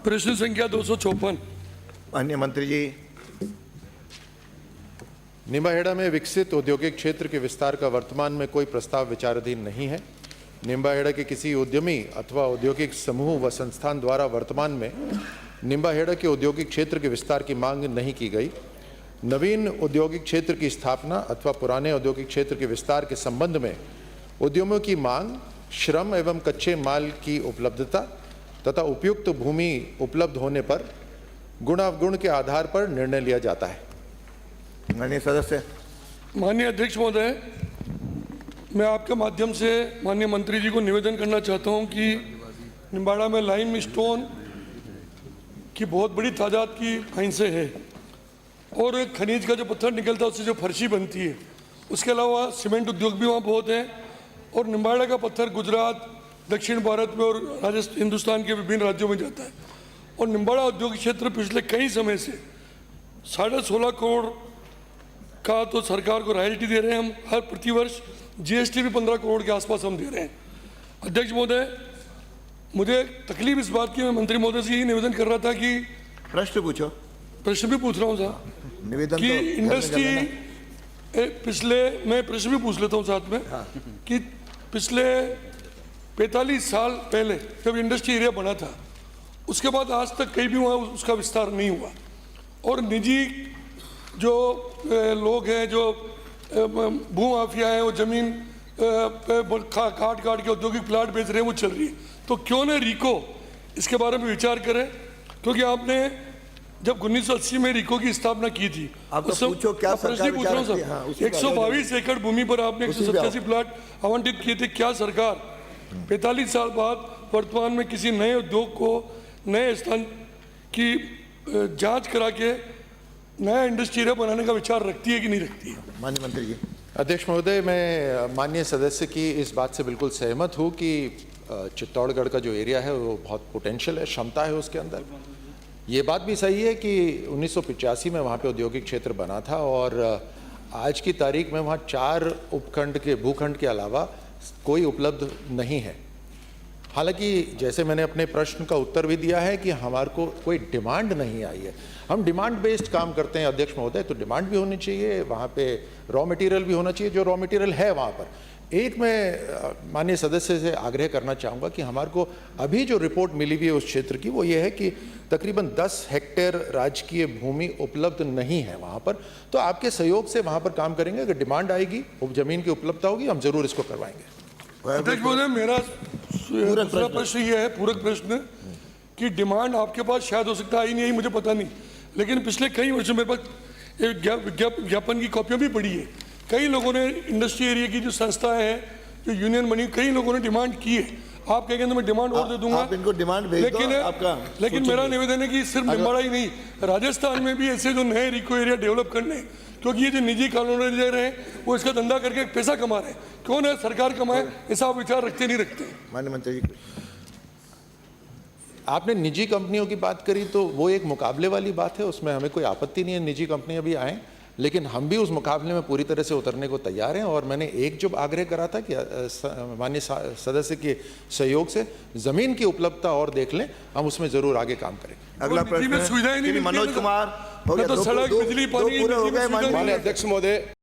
प्रश्न संख्या 254। माननीय मंत्री जी। निम्बाहेड़ा में विकसित औद्योगिक क्षेत्र के विस्तार का वर्तमान में कोई प्रस्ताव विचाराधीन नहीं है। निम्बाहेड़ा के किसी उद्यमी अथवा औद्योगिक समूह व संस्थान द्वारा वर्तमान में निम्बाहेड़ा के औद्योगिक क्षेत्र के विस्तार की मांग नहीं की गई। नवीन औद्योगिक क्षेत्र की स्थापना अथवा पुराने औद्योगिक क्षेत्र के विस्तार के संबंध में उद्यमों की मांग, श्रम एवं कच्चे माल की उपलब्धता तथा उपयुक्त भूमि उपलब्ध होने पर गुणावगुण के आधार पर निर्णय लिया जाता है। माननीय सदस्य। माननीय अध्यक्ष महोदय, मैं आपके माध्यम से माननीय मंत्री जी को निवेदन करना चाहता हूं कि निम्बाड़ा में लाइम स्टोन की बहुत बड़ी तादाद की खाइंसे है और खनिज का जो पत्थर निकलता है उससे जो फर्शी बनती है, उसके अलावा सीमेंट उद्योग भी वहाँ बहुत है। और निम्बाड़ा का पत्थर गुजरात, दक्षिण भारत में और राजस्थान, हिंदुस्तान के विभिन्न राज्यों में जाता है। और निम्बाड़ा औद्योगिक क्षेत्र पिछले कई समय से 16.5 करोड़ का तो सरकार को रॉयल्टी दे रहे हैं हम हर प्रतिवर्ष। जीएसटी भी 15 करोड़ के आसपास हम दे रहे हैं। अध्यक्ष महोदय, मुझे तकलीफ इस बात की, मैं मंत्री महोदय से यही निवेदन कर रहा था कि प्रश्न पूछो। प्रश्न भी पूछ रहा हूँ साहब, निवेदन कि तो इंडस्ट्री मैं प्रश्न भी पूछ लेता हूँ साथ में। कि पिछले 45 साल पहले जब इंडस्ट्री एरिया बना था, उसके बाद आज तक कहीं भी वहाँ उसका विस्तार नहीं हुआ। और निजी जो लोग हैं, जो भू माफिया हैं, वो जमीन काट के औद्योगिक प्लाट बेच रहे हैं, वो चल रही है। तो क्यों ना रिको इसके बारे में विचार करें, क्योंकि आपने जब 1980 में रिको की स्थापना की थी, आप तो पूछो क्या प्रश्न पूछ रहा हूँ सर। 122 एकड़ भूमि पर आपने 187 प्लाट आवंटित किए थे। क्या सरकार 45 साल बाद वर्तमान में किसी नए उद्योग को नए स्थान की जांच करा के नया इंडस्ट्री एरिया बनाने का विचार रखती है कि नहीं रखती है? माननीय मंत्री जी। अध्यक्ष महोदय, मैं माननीय सदस्य की इस बात से बिल्कुल सहमत हूँ कि चित्तौड़गढ़ का जो एरिया है वो बहुत पोटेंशियल है, क्षमता है उसके अंदर। ये बात भी सही है कि 1985 में वहाँ पे औद्योगिक क्षेत्र बना था और आज की तारीख में वहाँ 4 उपखंड के भूखंड के अलावा कोई उपलब्ध नहीं है। हालांकि जैसे मैंने अपने प्रश्न का उत्तर भी दिया है कि हमारे को कोई डिमांड नहीं आई है। हम डिमांड बेस्ड काम करते हैं अध्यक्ष महोदय, तो डिमांड भी होनी चाहिए, वहाँ पे रॉ मटेरियल भी होना चाहिए, जो रॉ मटेरियल है वहाँ पर। एक मैं माननीय सदस्य से आग्रह करना चाहूँगा कि हमारे को अभी जो रिपोर्ट मिली हुई है उस क्षेत्र की, वो ये है कि तकरीबन 10 हेक्टेयर राजकीय भूमि उपलब्ध नहीं है वहाँ पर। तो आपके सहयोग से वहाँ पर काम करेंगे, अगर डिमांड आएगी, जमीन की उपलब्धता होगी, हम जरूर इसको करवाएंगे। अध्यक्ष महोदय, मेरा दूसरा प्रश्न ये है, पूरक प्रश्न, कि डिमांड आपके पास शायद हो सकता है ही नहीं, मुझे पता नहीं, लेकिन पिछले कई वर्षों मेरे पास एक विज्ञापन की कॉपियाँ भी पड़ी है। कई लोगों ने इंडस्ट्री एरिया की जो संस्थाएं हैं, जो यूनियन बनी, कई लोगों ने डिमांड की है। आप कहेंगे तो मैं डिमांड और दे दूंगा, आप इनको डिमांड भेज दो, आपका लेकिन मेरा निवेदन है कि सिर्फ निम्बाड़ा ही नहीं, राजस्थान में भी ऐसे जो नए रिको एरिया डेवलप करने, क्योंकि ये जो निजी कॉलोनाइजर हैं वो इसका धंधा करके पैसा कमा रहे हैं। क्यों ना सरकार कमाए, ऐसा आप विचार रखते नहीं रखते? माननीय मंत्री जी। आपने निजी कंपनियों की बात करी तो वो एक मुकाबले वाली बात है, उसमें हमें कोई आपत्ति नहीं है, निजी कंपनियां भी आएँ, लेकिन हम भी उस मुकाबले में पूरी तरह से उतरने को तैयार हैं। और मैंने एक जो आग्रह करा था कि माननीय सदस्य के सहयोग से ज़मीन की उपलब्धता और देख लें, हम उसमें ज़रूर आगे काम करेंगे। अगला प्रश्न सुविधाएं नहीं, मनोज कुमार हो गया, सड़क, बिजली, पानी, पूरे हो गए। माननीय अध्यक्ष महोदय,